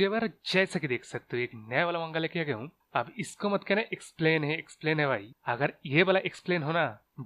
तो यार जैसा कि देख सकते हो एक नया वाला मंगा लेके आ गया हूँ। अब इसको मत कहना एक्सप्लेन है भाई। अगर ये वाला एक्सप्लेन हो ना,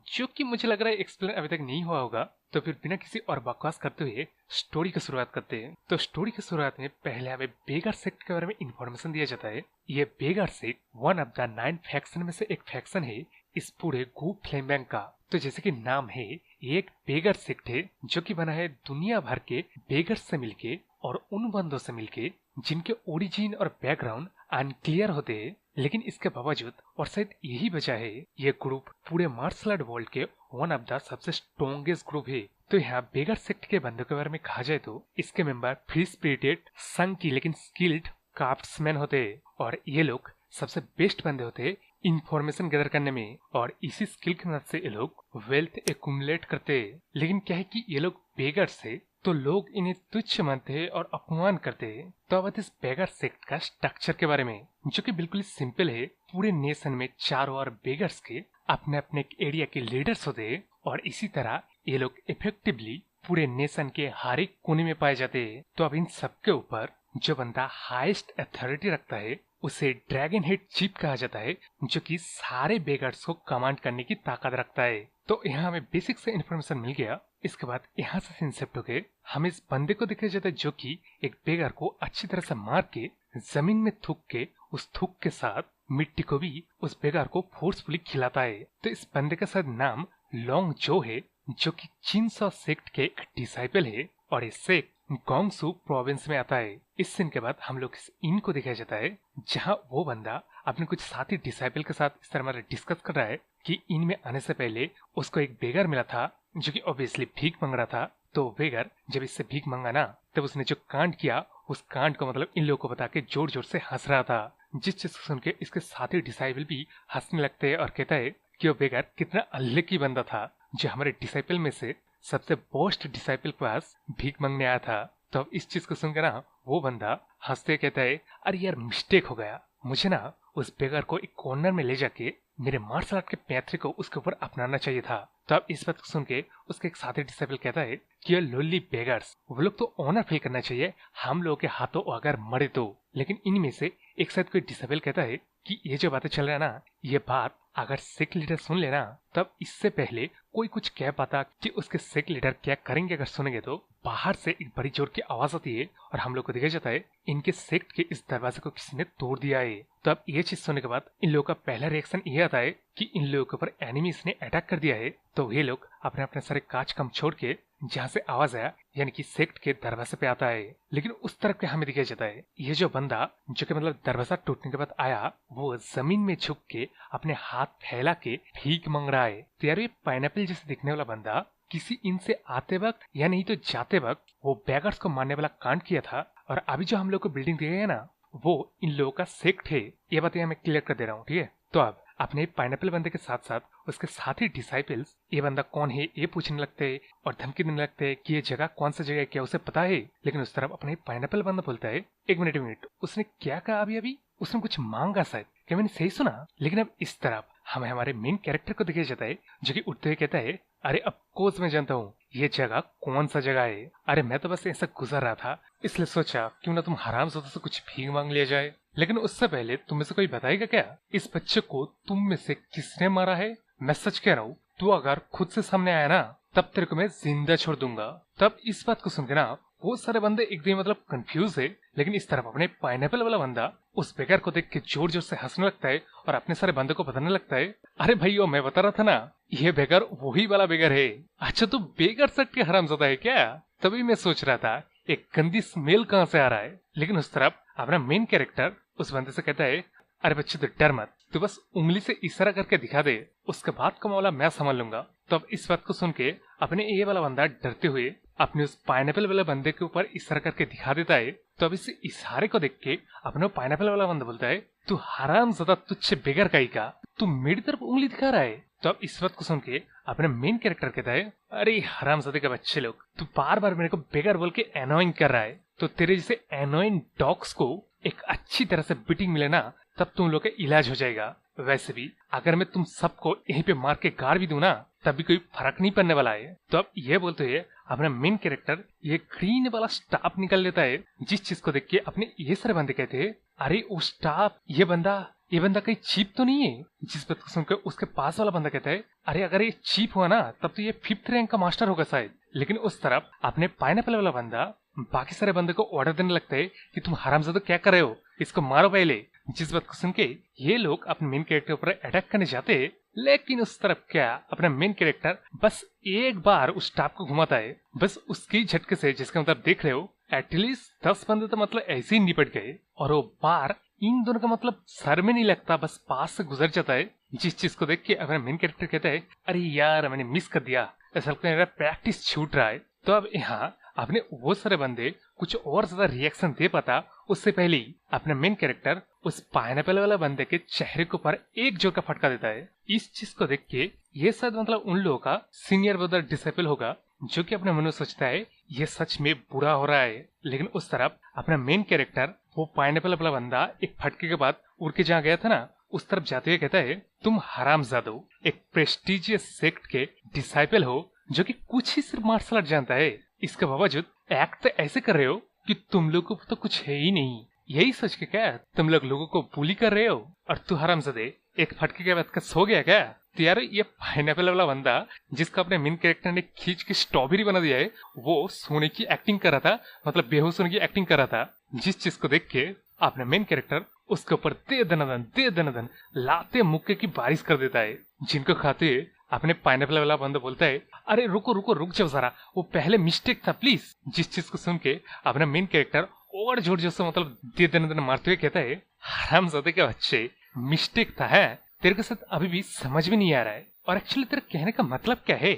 जो कि मुझे लग रहा है एक्सप्लेन अभी तक नहीं हुआ होगा, तो फिर बिना किसी और बकवास करते हुए स्टोरी की शुरुआत करते हैं। तो स्टोरी की शुरुआत में पहले हमें बेगर सेक्ट के बारे में इंफॉर्मेशन दिया जाता है। ये beggar sect one of the 9 faction में से एक फैक्शन है इस पूरे गू फ्लेम बैंक का। तो जैसे कि नाम है, ये एक बेगर सेक्ट है जो कि बना है दुनिया भर के बेगर से मिलके और उन बंदों से मिलके जिनके ओरिजिन और बैकग्राउंड अनक्लियर होते हैं। लेकिन इसके बावजूद, और शायद यही वजह है, ये ग्रुप पूरे मार्शल आर्ट वर्ल्ड के वन ऑफ द सबसे स्ट्रॉन्गेस्ट ग्रुप है। तो यहाँ बेगर सेक्ट के बंदों के बारे में कहा जाए तो इसके मेंबर फ्री स्पिरिटेड, संकी लेकिन स्किल्ड क्राफ्ट्समैन होते हैं। और ये लोग सबसे बेस्ट बंदे होते हैं इंफॉर्मेशन गैदर करने में, और इसी स्किल की मदद से ये लोग वेल्थ एक्यूमुलेट करते हैं। लेकिन क्या है कि ये लोग बेगर से, तो लोग इन्हें तुच्छ मानते हैं और अपमान करते हैं। तो अब इस बेगर सेक्ट का स्ट्रक्चर के बारे में, जो कि बिल्कुल सिंपल है। पूरे नेशन में चारों ओर बेगर्स के अपने अपने एरिया के लीडर्स होते हैं, और इसी तरह ये लोग इफेक्टिवली पूरे नेशन के हर एक कोने में पाए जाते हैं। तो अब इन सबके ऊपर जो बंदा हाईएस्ट अथॉरिटी रखता है उसे ड्रैगन हेड चीफ कहा जाता है, जो कि सारे बेगर्स को कमांड करने की ताकत रखता है। तो यहाँ हमें बेसिक से इन्फॉर्मेशन मिल गया। इसके बाद यहाँ से इंसेप्ट होके हमें इस बंदे को दिखाया जाता है जो कि एक बेगर को अच्छी तरह से मार के जमीन में थूक के उस थूक के साथ मिट्टी को भी उस बेगर को फोर्सफुली खिलाता है। तो इस बंदे का शायद नाम लॉन्ग जो है, जो कि चिनसॉ सेक्ट के एक डिसाइपल है, और ये सेक्ट गोंगसू प्रोविंस में आता है। इस सीन के बाद हम लोग इस इन को दिखाया जाता है जहाँ वो बंदा अपने कुछ साथी डिसाइपल के साथ इस तरह डिस्कस कर रहा है कि इन में आने से पहले उसको एक बेगर मिला था जो कि ऑब्वियसली भीख मांग रहा था। तो बेगर जब इससे भीख मांगा ना, तब उसने जो कांड किया उस कांड को मतलब इन लोगों को बता के जोर जोर से हंस रहा था, जिस चीज को सुन के इसके साथी डिसाइपल भी हंसने लगते हैं और कहता है कि वो बेगर कितना अनलकी बंदा था जो हमारे डिसाइपल में से सबसे बेस्ट डिसाइपल के पास भीख मांगने आया था। तो अब इस चीज को सुनकर ना वो बंदा हंसते कहता है, अरे यार मिस्टेक हो गया, मुझे ना उस बेगर को एक कॉर्नर में ले जाके मेरे मार्शल आर्ट के पैतरे को उसके ऊपर अपनाना चाहिए था। तो अब इस बात को सुन के उसके एक साथी डिसाइपल कहता है कि ये लोली बेगर्स, वो लोग तो ऑनर फील करना चाहिए हम लोगों के हाथों अगर मरे तो। लेकिन इनमें से एक साथ कोई डिसाइपल कहता है कि ये जो बातें चल रहा है ना, ये बात अगर सिख लीडर सुन लेना, तब इससे पहले कोई कुछ कह पाता कि उसके सिख लीडर क्या करेंगे। अगर सुनेंगे तो बाहर से एक बड़ी जोर की आवाज आती है और हम लोग को दिखाया जाता है इनके सेक्ट के इस दरवाजे को किसी ने तोड़ दिया है। तो अब ये चीज सुनने के बाद इन लोगों का पहला रिएक्शन ये आता है कि इन लोगों के ऊपर एनिमीज ने अटैक कर दिया है। तो ये लोग अपने अपने सारे कांच कम छोड़ के जहाँ से आवाज आया यानी कि सेक्ट के दरवाजे पे आता है। लेकिन उस तरफ के हमें दिखाया जाता है ये जो बंदा, जो कि मतलब दरवाजा टूटने के बाद आया, वो जमीन में झुक के अपने हाथ फैला के भीख मांग रहा है। तो यार ये पाइनएप्पल जैसे दिखने वाला बंदा किसी इन से आते वक्त या नहीं तो जाते वक्त वो बैगर्स को मारने वाला कांड किया था, और अभी जो हम लोग को बिल्डिंग दी गई है ना, वो इन लोगों का सेक्ट है। ये बातें मैं क्लियर कर दे रहा हूँ, ठीक है। तो अब अपने पाइनएप्पल बंदे के साथ साथ उसके साथी डिसाइपल्स ये बंदा कौन है ये पूछने लगते हैं और धमकी देने लगते हैं कि ये जगह कौन सा जगह है, क्या उसे पता है। लेकिन उस तरफ अपने पाइनएप्पल बंदा बोलता है, एक मिनट उसने क्या कहा अभी उसने कुछ मांगा शायद, क्या मैंने सही सुना। लेकिन अब इस तरफ हमें हमारे मेन कैरेक्टर को दिखाया जाता है जो कि उठते हुए कहता है, अरे अब कोर्स मैं जानता हूँ ये जगह कौन सा जगह है। अरे मैं तो बस ऐसा गुजर रहा था, इसलिए सोचा क्यों ना तुम हरामजादा से कुछ भीख मांग लिया जाए। लेकिन उससे पहले तुम में से कोई बताएगा क्या इस बच्चे को तुम में से किसने मारा है। मैं सच कह रहा हूँ, तू अगर खुद से सामने आया ना, तब तेरे को मैं जिंदा छोड़ दूंगा। तब इस बात को सुन के ना बहुत सारे बंदे एकदम मतलब कंफ्यूज है। लेकिन इस तरफ अपने पाइनएप्पल वाला बंदा उस बेगर को देख के जोर जोर से हंसने लगता है और अपने सारे बंदों को बताने लगता है, अरे भाइयों मैं बता रहा था ना, ये बेगर वही वाला बेगर है। अच्छा तो बेगर सेक्ट के हरामजादा है क्या। तभी मैं सोच रहा था एक गंदी स्मेल कहाँ से आ रहा है। लेकिन उस तरफ अपना मेन कैरेक्टर उस बंदे से कहता है, अरे बच्चे तो डर मत, तू बस उंगली से इशारा करके दिखा दे, उसके बाद का मामला मैं संभाल लूंगा। तो अब इस बात को सुन के अपने ये वाला बंदा डरते हुए अपने उस पाइनएप्पल वाले बंदे के ऊपर इशारा करके दिखा देता है। तो अब इस इशारे को देख के अपने पाइनएप्पल वाला बंदा बोलता है, तू हरामजादा तुझसे बेगर का ही का, तू मेरी तरफ उंगली दिखा रहा है। तो अब इस बात को सुन के अपने मेन कैरेक्टर कहता है, अरे हरामजादे के बच्चे लोग, तू बार बार मेरे को बेगर बोल के एनोइंग कर रहा है। तो तेरे जैसे एनोइंग डॉग्स को एक अच्छी तरह से बीटिंग मिले ना, तब तुम लोग का इलाज हो जाएगा। वैसे भी अगर मैं तुम सबको यहीं पे मार के गाड़ भी दूं ना, तब भी कोई फर्क नहीं पड़ने वाला है। तो अब ये बोलते हुए अपना मेन कैरेक्टर ये ग्रीन वाला स्टाफ निकल लेता है, जिस चीज को देख के अपने ये सारे बंदे कहते हैं अरे वो स्टाफ ये बंदा कहीं चीप तो नहीं है। जिस बात को सुनकर उसके पास वाला बंदा कहता है अरे अगर ये चीप हुआ ना तब तो ये 5th रैंक का मास्टर होगा शायद। लेकिन उस तरफ अपने पाइनएप्पल वाला बंदा बाकी सारे बंदे को ऑर्डर देने लगता है कि तुम हरामजादा क्या कर रहे हो, इसको मारो पहले। जिस बात को सुन के ये लोग अपने मेन कैरेक्टर ऊपर अटैक करने जाते हैं, लेकिन उस तरफ क्या अपना मेन कैरेक्टर बस एक बार उस स्टाफ को घुमाता है, बस उसकी झटके से, जिसका मतलब देख रहे हो एटलीस्ट 10 बंदे तो मतलब ऐसे ही निपट गए और वो बार इन दोनों का मतलब सर में नहीं लगता, बस पास से गुजर जाता है। जिस चीज को देख के अपना मेन कैरेक्टर कहता है अरे यार मैंने मिस कर दिया, ऐसा लगता है मेरा प्रैक्टिस छूट रहा है। तो अब यहाँ अपने वो सारे बंदे कुछ और ज्यादा रिएक्शन दे पाता उससे पहले ही अपना मेन कैरेक्टर उस पाइनएप्पल वाला बंदे के चेहरे के ऊपर एक जोर का फटका देता है। इस चीज को देख के ये शायद मतलब उन लोगों का सीनियर ब्रदर डिसेबल होगा, जो कि अपने मन में सोचता है ये सच में बुरा हो रहा है। लेकिन उस तरफ अपना मेन कैरेक्टर वो पाइनएप्पल वाला बंदा एक फटके के बाद उड़ के जहाँ गया था ना, उस तरफ जाते हुए कहता है तुम हरामजादो एक प्रेस्टिजियस सेक्ट के डिसाइपल हो जो कि कुछ ही सिर्फ मार्शल आर्ट जानता है, इसके बावजूद एक्ट तो ऐसे कर रहे हो कि तुम लोगों को तो कुछ है ही नहीं। यही सोच के क्या तुम लोगों को बुली कर रहे हो और तू हरामजादे एक फटके के बाद का सो गया क्या? तो यार ये पाइनएप्पल वाला बंदा जिसका अपने मेन कैरेक्टर ने खींच के स्ट्रॉबेरी बना दिया है, वो सोने की एक्टिंग कर रहा था, मतलब बेहोश होने की एक्टिंग कर रहा था। जिस चीज को देख के अपने मेन कैरेक्टर उसके ऊपर दे दनादन लाते मुक्के की बारिश कर देता है, जिनको खाते अपने पाइनएप्पल वाला बंदा बोलता है अरे रुक जाओ जरा, वो पहले मिस्टेक था प्लीज। जिस चीज को सुन के अपना मेन कैरेक्टर और जोर जोर से मतलब दे दनादन मारते हुए कहता है हरामजादे के बच्चे, मिस्टेक था है तेरे के साथ अभी भी समझ में नहीं आ रहा है, और एक्चुअली तेरे कहने का मतलब क्या है?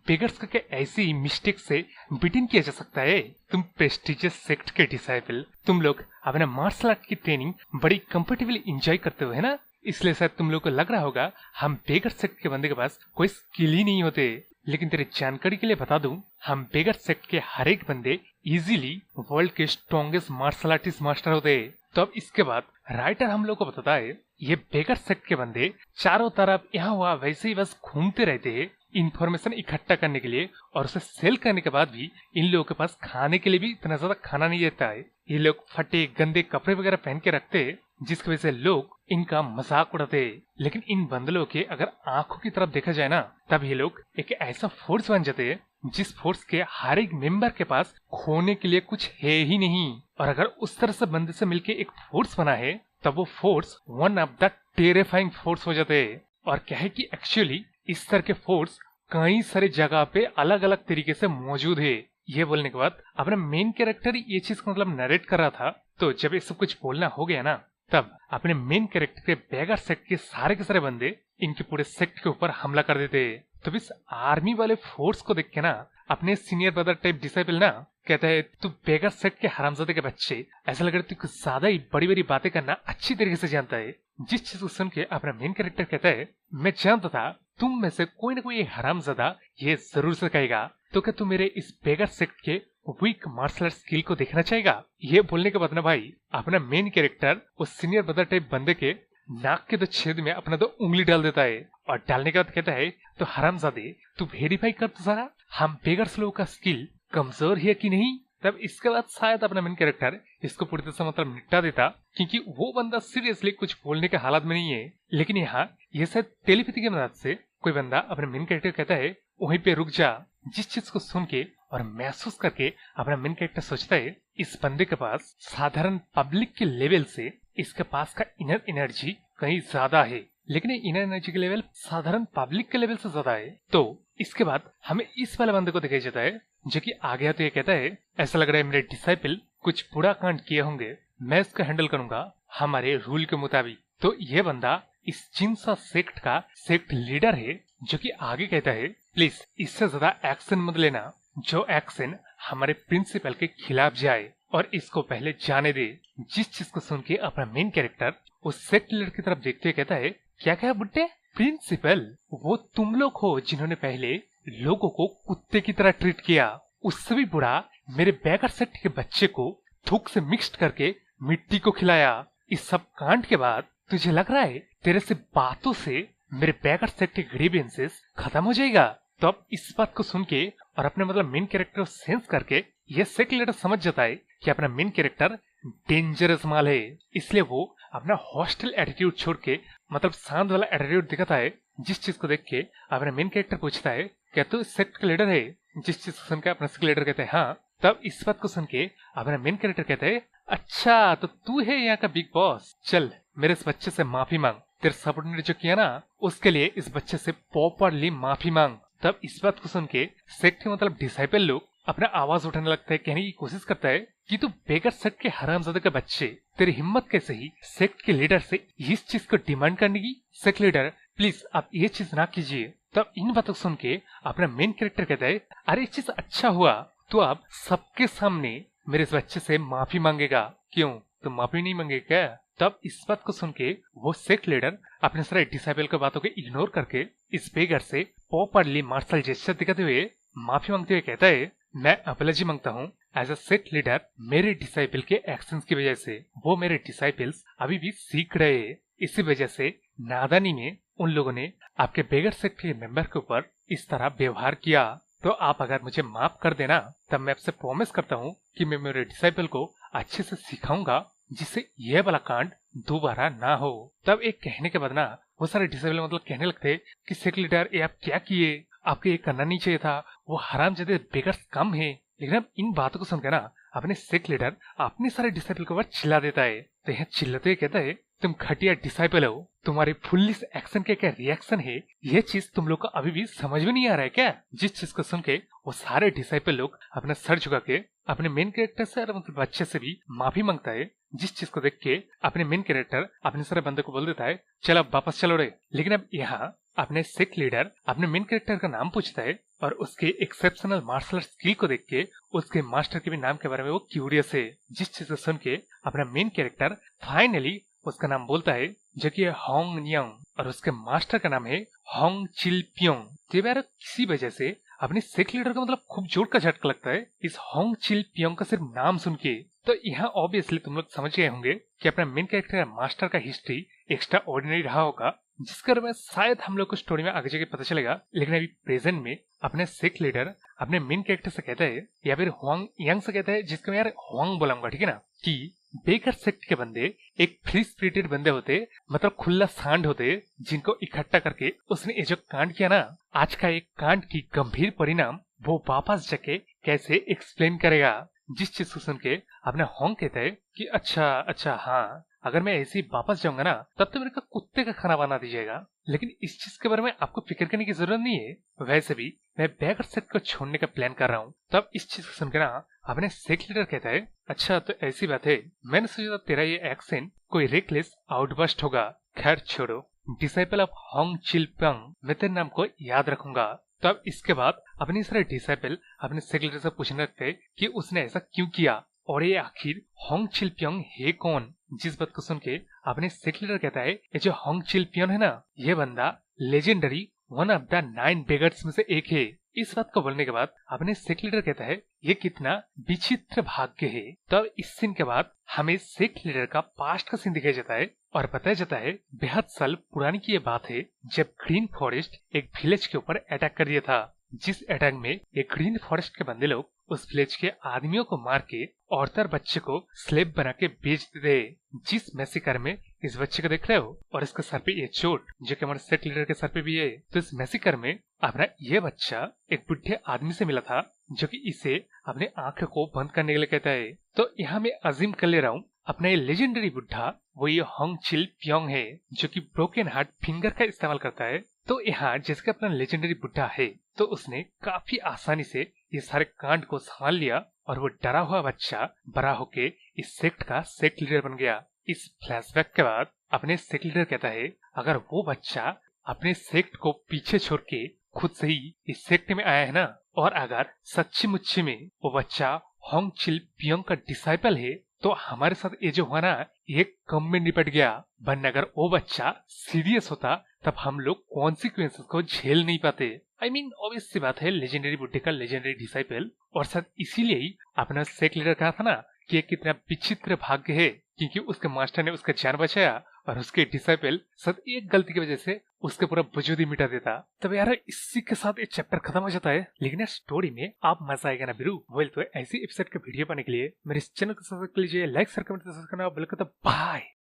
बेगर्स का क्या ऐसी ही मिस्टेक से बिटिन किया जा सकता है? तुम प्रेस्टिजियस सेक्ट के डिसाइपल, तुम लोग अपने मार्शल आर्ट की ट्रेनिंग बड़ी कंफर्टेबली एंजॉय करते हो है ना, इसलिए शायद तुम लोग को लग रहा होगा हम बेगर सेक्ट के बंदे के पास कोई स्किल ही नहीं होते। लेकिन तेरी जानकारी के लिए बता दूं, हम बेगर सेक्ट के हर एक बंदे इजीली वर्ल्ड के स्ट्रॉन्गेस्ट मार्शल आर्टिस्ट मास्टर होते। तो अब इसके बाद राइटर हम लोग को बताता है ये बेगर सेक्ट के बंदे चारों तरफ यहाँ हुआ वैसे ही बस घूमते रहते हैं इंफॉर्मेशन इकट्ठा करने के लिए, और उसे सेल करने के बाद भी इन लोगों के पास खाने के लिए भी इतना ज्यादा खाना नहीं रहता है। ये लोग फटे गंदे कपड़े वगैरह पहन के रखते हैं, जिसकी वजह से लोग इनका मजाक उड़ाते हैं। लेकिन इन बंदलों के अगर आंखों की तरफ देखा जाए ना, तब ये लोग एक ऐसा फोर्स बन जाते हैं जिस फोर्स के हर एक मेंबर के पास खोने के लिए कुछ है ही नहीं। और अगर उस तरह से बंदे से मिलके एक फोर्स बना है, तब वो force one of the terrifying force हो जाते हैं। और क्या है कि एक्चुअली इस तरह के फोर्स कई सारी जगह पे अलग अलग तरीके से मौजूद है। ये बोलने के बाद अपना मेन कैरेक्टर ये चीज को मतलब नरेट कर रहा था, तो जब ये सब कुछ बोलना हो गया ना, तब अपने मेन कैरेक्टर के बेगर सेक्ट के सारे बंदे इनके पूरे सेक्ट के ऊपर हमला कर देते। तो इस आर्मी वाले फोर्स को देख के ना अपने सीनियर ब्रदर टाइप डिसाइपल ना कहता है तू बेगर सेक्ट के हरामजादे के बच्चे, ऐसा लग रहा है तू कुछ ज्यादा ही बड़ी बड़ी बातें करना अच्छी तरीके से जानता है। जिस चीज को सुन के अपना मेन कैरेक्टर कहता है मैं जानता था तुम में से कोई ना कोई हरामजादा ये जरूर से कहेगा, तो क्या तू मेरे इस बेगर सेक्ट के वीक मार्शल आर्ट स्किल को देखना चाहेगा? ये बोलने के बाद ना भाई अपना मेन कैरेक्टर उस सीनियर ब्रदर टाइप बंदे के नाक के 2 छेद में अपना 2 उंगली डाल देता है, और डालने के बाद कहता है तो हरामजादे तू वेरीफाई कर तो सारा हम बेगर्स लोगों का स्किल कमजोर है कि नहीं। तब इसके बाद शायद अपना मेन कैरेक्टर इसको पूरी तरह से मतलब निपटा देता, क्योंकि वो बंदा सीरियसली कुछ बोलने के हालात में नहीं है। लेकिन यहाँ ये शायद टेलीपैथी की मदद से कोई बंदा अपने मेन कैरेक्टर कहता है वहीं पे रुक जा। जिस चीज को सुन के और महसूस करके अपना मेन कैरेक्टर सोचता है इस बंदे के पास साधारण पब्लिक के लेवल से इसके पास का इनर एनर्जी कहीं ज्यादा है, लेकिन इनर एनर्जी के लेवल साधारण पब्लिक के लेवल से ज्यादा है। तो इसके बाद हमें इस वाले बंदे को दिखाई जाता है जो कि आगे आते कहता है ऐसा लग रहा है मेरे डिसाइपल कुछ बुरा कांड किए होंगे, मैं इसको हैंडल करूंगा हमारे रूल के मुताबिक। तो ये बंदा इस जिनसा सेक्ट का सेक्ट लीडर है, जो कि आगे कहता है प्लीज इससे ज्यादा एक्शन मत लेना, जो एक्शन हमारे प्रिंसिपल के खिलाफ जाए, और इसको पहले जाने दे। जिस चीज को सुन के अपना मेन कैरेक्टर उस सेक्ट लीडर की तरफ देखते हुए कहता है क्या कहा बुड्ढे? प्रिंसिपल वो तुम लोग हो जिन्होंने पहले लोगों को कुत्ते की तरह ट्रीट किया, उससे भी बुरा मेरे बेगर सेक्ट के बच्चे को थूक से मिक्स्ड करके मिट्टी को खिलाया। इस सब कांड के बाद तुझे लग रहा है तेरे से बातों से मेरे बेगर सेक्ट के ग्रीवेंसेस खत्म हो जाएगा? तो अब इस बात को सुन के और अपने मतलब मेन कैरेक्टर को सेंस करके ये सेक्ट लीडर समझ जाता है कि अपना मेन कैरेक्टर डेंजरस माल है। इसलिए वो अपना हॉस्टल एटीट्यूड छोड़ के मतलब शांत वाला एटीट्यूड दिखाता है। जिस चीज को देख के अपना मेन कैरेक्टर पूछता है क्या तू इस सेक्ट का लीडर है? जिस चीज को सुन के अपना सेक्ट लीडर कहते हैं हाँ। तब इस बात को सुन के अपना मेन कैरेक्टर कहते हैं अच्छा तो तू है यहाँ का बिग बॉस, चल मेरे इस बच्चे से माफी मांग, तेरे सपोर्ट ने जो किया ना उसके लिए इस बच्चे से प्रॉपरली माफी मांग। तब इस बात को सुन के सेक्ट के मतलब डिसाइपल लोग अपना आवाज उठाने लगता है, कहने की कोशिश करता है कि तू बेगर सेक्ट के हरामजादे के बच्चे, तेरी हिम्मत कैसे ही सेक्ट के लीडर से इस चीज को डिमांड करने की? सेक्ट लीडर प्लीज आप ये चीज ना कीजिए। तब इन बातों को सुन के अपना मेन कैरेक्टर कहता है अरे ये चीज अच्छा हुआ, तो आप सबके सामने मेरे इस बच्चे से माफी मांगेगा, क्यों तुम माफी नहीं मांगे क्या? तब इस बात को सुन के वो सेक्ट लीडर अपने सारे डिसाइपल की बातों को इग्नोर करके इस बेगर से प्रॉपरली मार्शल जेस्चर दिखाते हुए माफी मांगते हुए कहता है मैं अपॉलॉजी मांगता हूँ एज अ सेक्ट लीडर, मेरे डिसाइपल के एक्शंस की वजह से वो मेरे डिसाइपल्स अभी भी सीख रहे हैं, इसी वजह से नादानी में उन लोगों ने आपके बेगर सेक्ट के मेंबर के ऊपर इस तरह व्यवहार किया। तो आप अगर मुझे माफ कर देना तब मैं आपसे प्रॉमिस करता हूँ कि मैं मेरे डिसाइपल को अच्छे से सिखाऊंगा जिससे यह वाला कांड दोबारा ना हो। तब एक कहने के बाद ना वो सारे डिसाइपल मतलब कहने लगते कि सेक्ट लीडर ये आप क्या किए, आपको ये करना नहीं चाहिए था, वो हरामजादे बेगर्स कम है। लेकिन अब इन बातों को सुनकर ना अपने सेक्ट लीडर अपने सारे डिसाइपल के ऊपर चिल्ला देता है। तो यहाँ चिल्लाते हुए कहता है तुम घटिया डिसाइपल हो, तुम्हारे फुल्लिस एक्शन के क्या रिएक्शन है ये चीज तुम लोग को अभी भी समझ में नहीं आ रहा है क्या? जिस चीज को सुन के वो सारे डिसाइपल लोग अपना सर झुका के अपने मेन कैरेक्टर से और मतलब बच्चे से भी माफी मांगता है। जिस चीज को देख के अपने मेन कैरेक्टर अपने सारे बंदे को बोल देता है चल अब वापस चलो रे। लेकिन अब यहाँ अपने सेक्ट लीडर अपने मेन कैरेक्टर का नाम पूछता है और उसके एक्सेप्शनल मार्शल स्किल को देख के उसके मास्टर के भी नाम के बारे में वो क्यूरियस है। जिस चीज को सुन के अपना मेन कैरेक्टर फाइनली उसका नाम बोलता है जो कि होंग नियंग और उसके मास्टर का नाम है होंग चिल प्योंग। तो यार किसी वजह से अपने सेक्ट लीडर का मतलब खूब जोर का झटका लगता है इस होंग चिल प्योंग का सिर्फ नाम सुन के। तो यहाँ ऑब्वियसली तुम लोग समझ गए होंगे कि अपना मेन कैरेक्टर मास्टर का हिस्ट्री एक्स्ट्रा ऑर्डिनरी रहा होगा, जिसके बारे में शायद हम लोग को स्टोरी में आगे जाके पता चलेगा। लेकिन अभी प्रेजेंट में अपने सेक्ट लीडर अपने मेन कैरेक्टर से कहता है या फिर हुआंग यांग से कहता है, जिसको मैं यार हुआंग बोलाऊंगा, ठीक है ना, कि बेकर सेक्ट के बंदे एक फ्री स्पिरिटेड बंदे होते, मतलब खुला सांड होते, जिनको इकट्ठा करके उसने ये जो कांड किया ना, आज का एक कांड की गंभीर परिणाम वो वापस जाके कैसे एक्सप्लेन करेगा। जिस चीज को सुन के अपने होंग कहता है कि अच्छा अच्छा हाँ, अगर मैं ऐसे ही वापस जाऊंगा ना तब तो मेरे को कुत्ते का खाना बना दीजिएगा, लेकिन इस चीज के बारे में आपको फिक्र करने की जरूरत नहीं है, वैसे भी मैं बेगर सेक्ट को छोड़ने का प्लान कर रहा हूँ। तब इस चीज को सुनकर ना अपने सेक्ट लीडर कहता है अच्छा तो ऐसी बात है, मैंने सोचा तेरा ये एक्शन कोई रेकलेस आउटबर्स्ट होगा। खैर छोड़ो, डिसाइपल ऑफ होंग चिल प्योंग, मैं तेरे नाम को याद रखूंगा। तब इसके बाद अपने सारे डिसाइपल अपने सेक्ट लीडर से पूछने लगते कि उसने ऐसा क्यों किया और ये आखिर होंग चिल प्योंग है कौन। जिस बात को सुन के अपने सेक्ट लीडर कहता है ये जो होंग चिल प्योंग है ना, ये बंदा legendary one of the 9 beggars में से एक है। इस बात को बोलने के बाद अपने सेक्ट लीडर कहता है ये कितना विचित्र भाग्य है। तब इस सीन के बाद हमें सेक्ट लीडर का पास्ट का सीन दिखाया जाता है और बताया जाता है बेहद साल पुरानी की ये बात है जब ग्रीन फॉरेस्ट एक विलेज के ऊपर अटैक कर दिया था। जिस अटैक में एक ग्रीन फॉरेस्ट के बंदे लोग उस विलेज के आदमियों को मार के औरत और बच्चे को स्लेब बना के बेच देते। जिस मैसेकर में इस बच्चे को देख रहे हो और इसके सर पे ये चोट जो कि हमारे सेक्ट लीडर के सर पे भी है, तो इस मैसेकर में अपना ये बच्चा एक बुढ़े आदमी से मिला था जो कि इसे अपने आंखों को बंद करने के लिए कहता है। तो यहाँ मैं अजीम कर ले रहा हूँ अपना ये लेजेंडरी बुढ़ा वो ये होंग चिल प्योंग है जो कि ब्रोकन हार्ट फिंगर का इस्तेमाल करता है। तो यहाँ जिसका अपना लेजेंडरी बुढ़ा है तो उसने काफी आसानी से ये सारे कांड को संभाल लिया और वो डरा हुआ बच्चा बड़ा होके इस सेक्ट का सेक्ट लीडर बन गया। इस फ्लैशबैक के बाद अपने सेक्ट लीडर कहता है अगर वो बच्चा अपने सेक्ट को पीछे छोड़ के खुद से ही इस सेक्ट में आया है ना, और अगर सच्ची मुच्ची में वो बच्चा होंग चिल प्योंग का डिसाइपल है तो हमारे साथ ये जो हुआ ना ये कम में निपट गया। वरना अगर वो बच्चा सीरियस होता तब हम लोग कॉन्सिक्वेंसेस को झेल नहीं पाते। I mean, ऑब्वियस सी बात है लेजेंडरी बुड्ढे का लेजेंडरी डिसाइपल, और शायद इसीलिए ही अपना सेक्ट लीडर कहा था ना कि ये कितना विचित्र भाग्य है क्योंकि उसके मास्टर ने उसका जान बचाया और उसके डिसाइपल सद एक गलती की वजह से उसके पूरा वजूद ही मिटा देता। तब यार इसी के साथ ये चैप्टर खत्म हो जाता है। लेकिन यार स्टोरी में आप मजा आएगा ना बिरू। बोल तो ऐसी एपिसोड के वीडियो पाने के लिए मेरे इस चैनल को सब्सक्राइब कर लीजिए, लाइक शेयर कमेंट करना। बाय।